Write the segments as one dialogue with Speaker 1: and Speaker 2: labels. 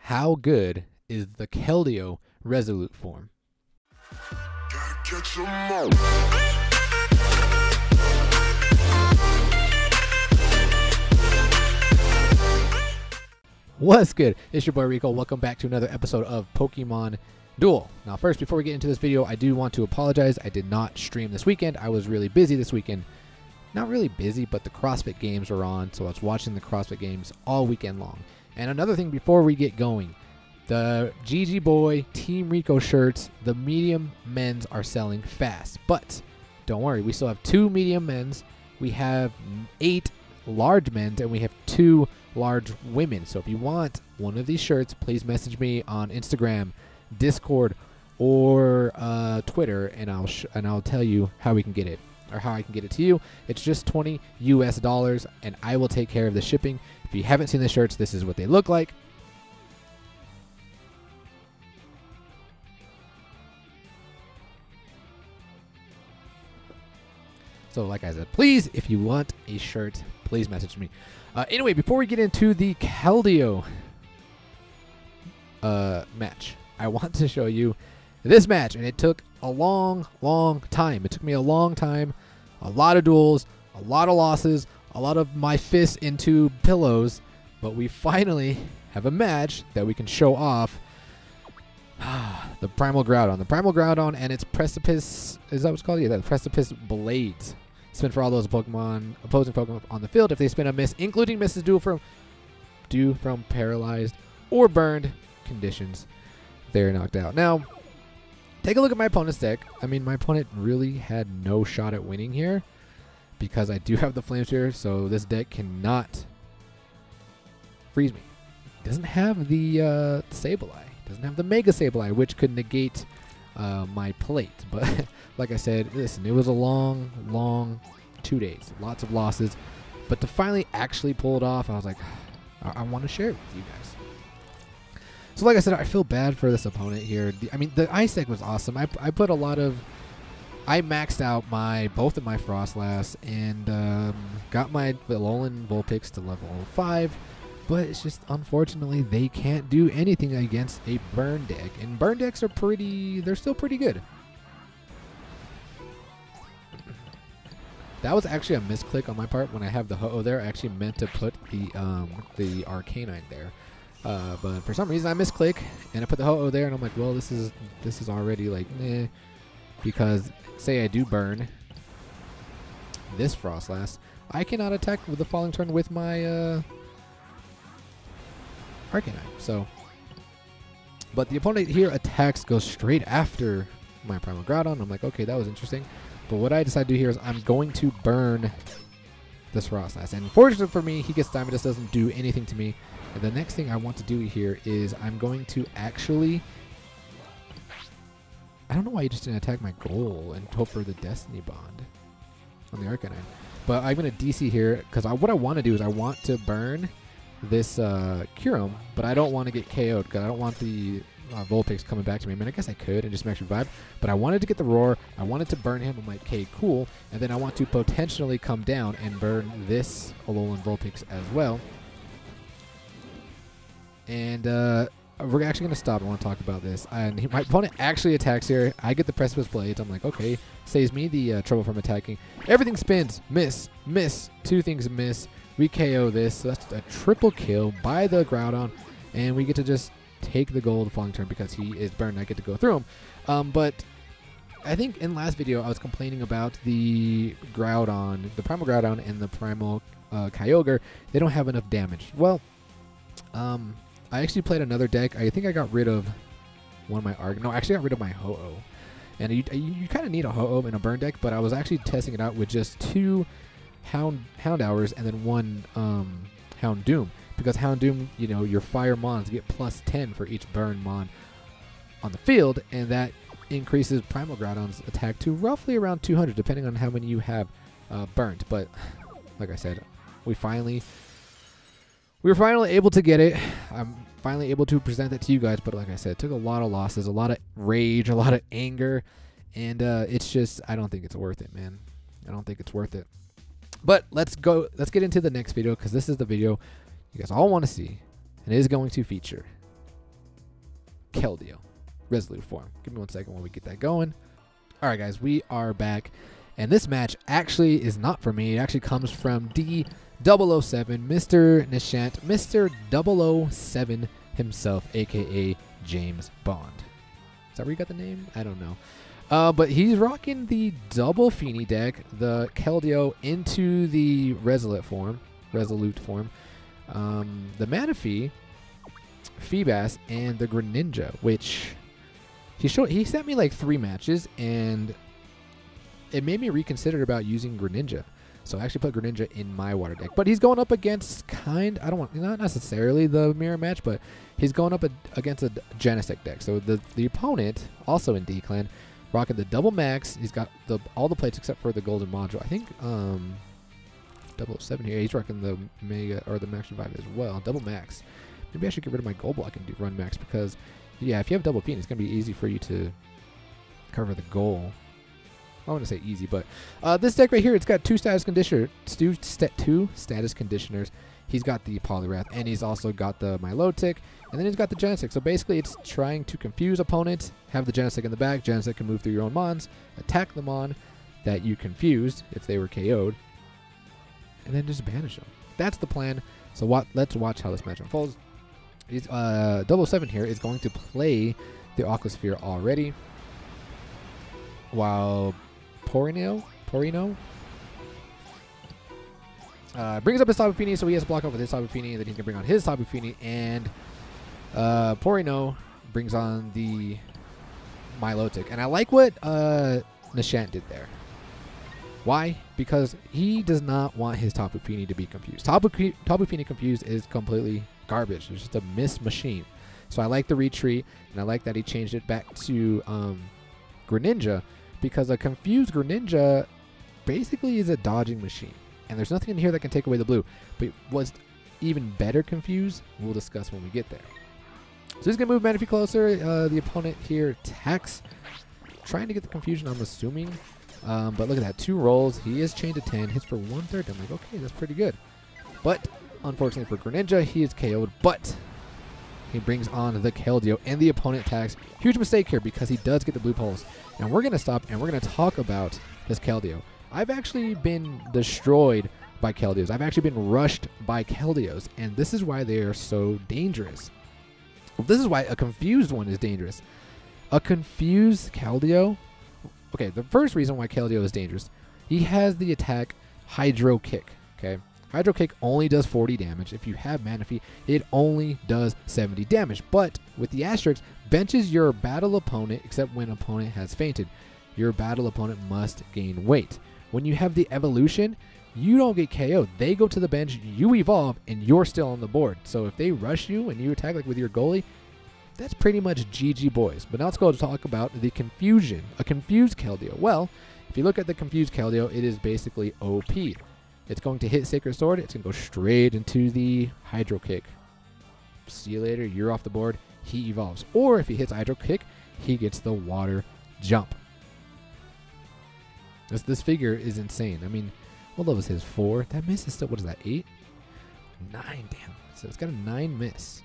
Speaker 1: how good is the Keldeo Resolute form? What's good? It's your boy Rico. Welcome back to another episode of Pokemon Duel. Now first, before we get into this video, I do want to apologize. I did not stream this weekend. I was really busy this weekend. Not really busy, but the CrossFit games were on, so I was watching the CrossFit games all weekend long. And another thing before we get going, the GG Boy Team Rico shirts, the medium men's are selling fast. But don't worry, we still have 2 medium men's, we have 8 large men's, and we have 2 large women. So if you want one of these shirts, please message me on Instagram, Discord, or Twitter, and I'll tell you how we can get it, or how I can get it to you. It's just $20 US, and I will take care of the shipping. If you haven't seen the shirts, this is what they look like. So like I said, please, if you want a shirt, please message me. Anyway, before we get into the Keldeo match, I want to show you this match, and it took a long time. It took me a long time, a lot of duels, a lot of losses, a lot of my fists into pillows, but we finally have a match that we can show off. The Primal Groudon. The Primal Groudon and its Precipice, is that what's called? Yeah, the Precipice Blades. Spin for all those Pokemon, opposing Pokemon on the field. If they spin a miss, including misses due from paralyzed or burned conditions, they're knocked out. Now, take a look at my opponent's deck. I mean, my opponent really had no shot at winning here because I do have the Flame Sphere, so this deck cannot freeze me. It doesn't have the Sableye. It doesn't have the Mega Sableye, which could negate my plate. But like I said, listen, it was a long 2 days. Lots of losses. But to finally actually pull it off, I was like, I want to share it with you guys. So like I said, I feel bad for this opponent here. I mean, the ice deck was awesome. I put a lot of... I maxed out both of my Frostlass and got my Alolan Vulpix to level 5. But it's just, unfortunately, they can't do anything against a burn deck. And burn decks are they're still pretty good. That was actually a misclick on my part when I have the Ho-Oh there. I actually meant to put the Arcanine there. But for some reason I misclick and I put the Ho-Oh there, and I'm like, well, this is already like, eh. Because say I do burn this Frostlass, I cannot attack with the following turn with my Arcanine. So, but the opponent here goes straight after my Primal Groudon. I'm like, okay, that was interesting. But what I decide to do here is I'm going to burn this Frostlass. And fortunately for me, he gets Diamond Dust, doesn't do anything to me. And the next thing I want to do here is I'm going to actually... I don't know why he just didn't attack my goal and hope for the Destiny Bond on the Arcanine. But I'm going to DC here, because what I want to do is I want to burn this Kyurem, but I don't want to get KO'd, because I don't want the Vulpix coming back to me. I mean, I guess I could and just max revive, but I wanted to get the Roar. I wanted to burn him. I'm like, okay, cool. And then I want to potentially come down and burn this Alolan Vulpix as well. And we're actually going to stop. I want to talk about this. And my opponent actually attacks here. I get the Precipice Blades. I'm like, okay, saves me the trouble from attacking. Everything spins. Miss. 2 things miss. We KO this. So that's a triple kill by the Groudon. And we get to just take the gold the following turn because he is burned. I get to go through him. But I think in last video I was complaining about the Groudon, the Primal Groudon and the Primal Kyogre. They don't have enough damage. Well, I actually played another deck. I think I got rid of one of my No, I actually got rid of my Ho-Oh. And you kind of need a Ho-Oh in a burn deck, but I was actually testing it out with just 2 Houndours and then 1 Houndoom. Because Houndoom, you know, your fire mons get +10 for each burn mon on the field, and that increases Primal Groudon's attack to roughly around 200, depending on how many you have burnt. But like I said, we were finally able to get it. I'm finally able to present it to you guys. But like I said, it took a lot of losses, a lot of rage, a lot of anger, and it's just, I don't think it's worth it, man. I don't think it's worth it. But let's get into the next video, because this is the video you guys all want to see, and it is going to feature Keldeo Resolute form. Give me 1 second while we get that going. All right, guys, we are back. And this match actually is not for me. It actually comes from D007, Mr. Nishant, Mr. 007 himself, a.k.a. James Bond. Is that where you got the name? I don't know. But he's rocking the double Feeny deck, the Keldeo into the Resolute form, the Manaphy, Feebas, and the Greninja, which he sent me like 3 matches, and it made me reconsider about using Greninja. So I actually put Greninja in my water deck. But he's going up against not necessarily the mirror match, but he's going up against a Genesect deck. So the opponent, also in D-Clan, rocking the double max. He's got all the plates except for the golden module. I think 007 here, he's rocking the Mega or the Max Revive as well. Double max. Maybe I should get rid of my gold block and do run max because, yeah, if you have double P, it's going to be easy for you to cover the goal. I want to say easy, but this deck right here, it's got two status conditioners. He's got the Poliwrath, and he's also got the Milotic, and then he's got the Genesect. So basically, it's trying to confuse opponents, have the Genesect in the back. Genesect can move through your own mons, attack the mon that you confused if they were KO'd, and then just banish them. That's the plan. So let's watch how this match unfolds. 007 here is going to play the Aquasphere already, while Porino brings up his Tapu Fini, so he has to block off with his Tapu Fini, and then he can bring on his Tapu Fini, and Porino brings on the Milotic. And I like what Nishant did there. Why? Because he does not want his Tapu Fini to be confused. Tapu Fini confused is completely garbage. It's just a miss machine. So I like the retreat, and I like that he changed it back to Greninja, because a confused Greninja basically is a dodging machine. And there's nothing in here that can take away the blue. But what's even better confused, we'll discuss when we get there. So he's going to move Manaphy closer. The opponent here attacks, trying to get the confusion, I'm assuming. But look at that, 2 rolls. He is chained to 10, hits for 1/3. I'm like, okay, that's pretty good. But unfortunately for Greninja, he is KO'd. But he brings on the Keldeo, and the opponent attacks. Huge mistake here because he does get the blue pulse. And we're going to stop, and we're going to talk about this Keldeo. I've actually been destroyed by Keldeos. I've actually been rushed by Keldeos, and this is why they are so dangerous. Well, this is why a confused one is dangerous. A confused Keldeo. Okay, the first reason why Keldeo is dangerous, he has the attack Hydro Kick. Okay, Hydro Kick only does 40 damage. If you have Manaphy, it only does 70 damage. But with the asterisk, benches your battle opponent, except when opponent has fainted. Your battle opponent must gain weight. When you have the evolution, you don't get KO'd. They go to the bench, you evolve, and you're still on the board. So if they rush you and you attack like with your goalie, that's pretty much GG boys. But now let's go talk about the confusion. A confused Keldeo. Well, if you look at the confused Keldeo, it is basically OP. It's going to hit Sacred Sword. It's going to go straight into the Hydro Kick. See you later. You're off the board. He evolves. Or if he hits Hydro Kick, he gets the Water Jump. This figure is insane. I mean, what level is his? 4. That miss is still, what is that, 8? 9, damn. So it's got a 9 miss.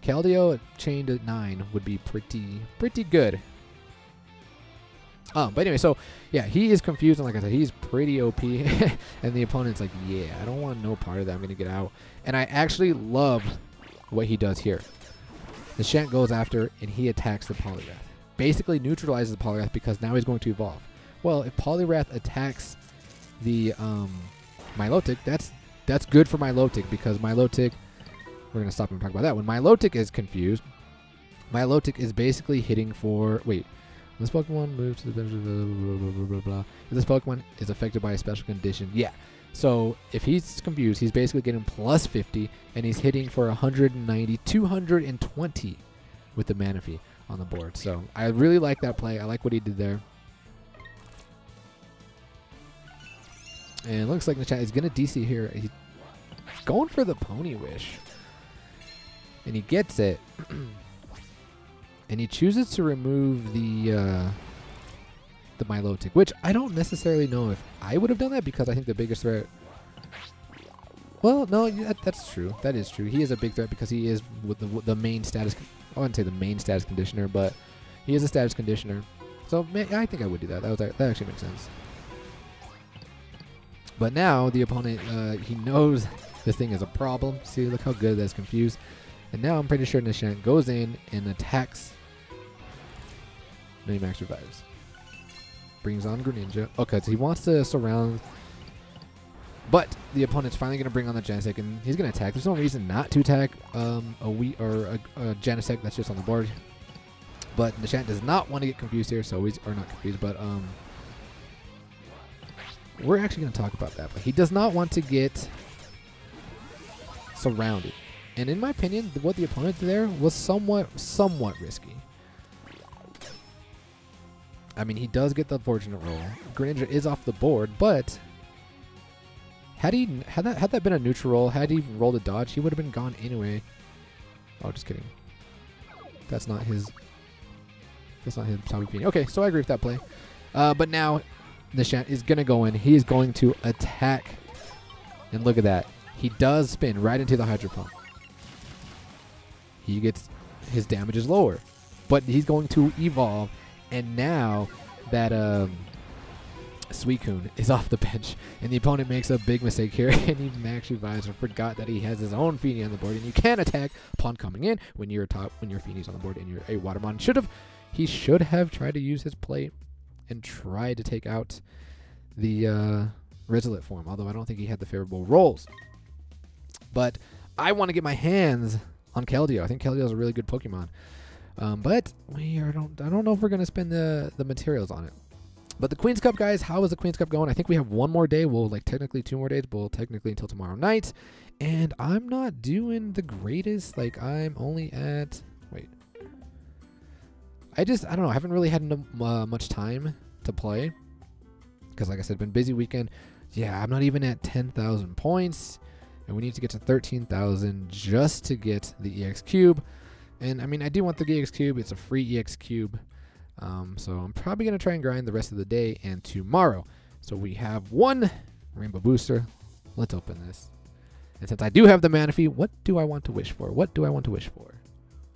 Speaker 1: Keldeo chained at 9 would be pretty good. But anyway, so yeah, he is confused, and like I said, he's pretty OP. And the opponent's like, yeah, I don't want no part of that. I'm going to get out. And I actually love what he does here. The Nishant goes after, and he attacks the Poliwrath. Basically neutralizes the Poliwrath because now he's going to evolve. Well, if Poliwrath attacks the Milotic, that's good for Milotic, because Milotic, we're going to stop and talk about that. When Milotic is confused, Milotic is basically hitting for, wait, this Pokemon moves to the bench, blah, blah, blah, blah. If this Pokemon is affected by a special condition, yeah. So if he's confused, he's basically getting plus 50, and he's hitting for 190, 220 with the Manaphy on the board. So I really like that play. I like what he did there. And it looks like Nishant is going to DC here. He's going for the Pony Wish. And he gets it. And he chooses to remove the Milotic, which I don't necessarily know if I would have done that, because I think the biggest threat... Well, no, that's true. That is true. He is a big threat because he is with the main status I wouldn't say the main status conditioner, but he is a status conditioner. So I think I would do that. That actually makes sense. But now the opponent, he knows this thing is a problem. See, look how good that's confused. And now I'm pretty sure Nishant goes in and attacks. Minimax revives. Brings on Greninja. Okay, so he wants to surround. But the opponent's finally going to bring on the Genesect, and he's going to attack. There's no reason not to attack a Genesect that's just on the board. But Nishant does not want to get confused here, so he's, or not confused, but we're actually going to talk about that. But he does not want to get surrounded. And in my opinion, what the opponent did there was somewhat risky. I mean, he does get the fortunate roll. Greninja is off the board, but had that been a neutral roll, had he rolled a dodge, he would have been gone anyway. Oh, just kidding. That's not his Tapu Fini. Okay, so I agree with that play. But now Nishant is going to go in. He is going to attack. And look at that. He does spin right into the Hydro Pump. He gets his damage is lower. But he's going to evolve. And now that Suicune is off the bench, and the opponent makes a big mistake here, and he max revives and forgot that he has his own Fini on the board, and you can attack upon coming in when your Fini's on the board and you're a Watermon. He should have tried to use his play and tried to take out the Resolute form, although I don't think he had the favorable rolls. But I want to get my hands on Keldeo. I think Keldeo is a really good Pokemon. But I don't know if we're going to spend the materials on it. But the Queen's Cup, guys, how is the Queen's Cup going? I think we have one more day. Well, like technically 2 more days, but we'll technically until tomorrow night. And I'm not doing the greatest. Like, I'm only at... Wait. I don't know. I haven't really had much time to play. Because, like I said, been busy weekend. Yeah, I'm not even at 10,000 points. And we need to get to 13,000 just to get the EX Cube. And, I mean, I do want the EX Cube. It's a free EX Cube. So I'm probably going to try and grind the rest of the day and tomorrow. So we have 1 Rainbow Booster. Let's open this. And since I do have the Manaphy, what do I want to wish for? What do I want to wish for?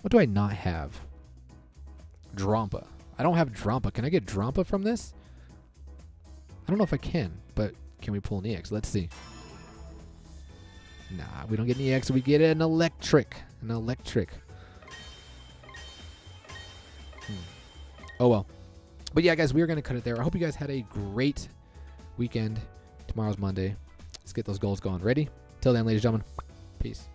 Speaker 1: What do I not have? Drampa. I don't have Drampa. Can I get Drampa from this? I don't know if I can, but can we pull an EX? Let's see. Nah, we don't get an EX. We get an Electric. An Electric. Oh, well. But yeah, guys, we are going to cut it there. I hope you guys had a great weekend. Tomorrow's Monday. Let's get those goals going. Ready? Till then, ladies and gentlemen, peace.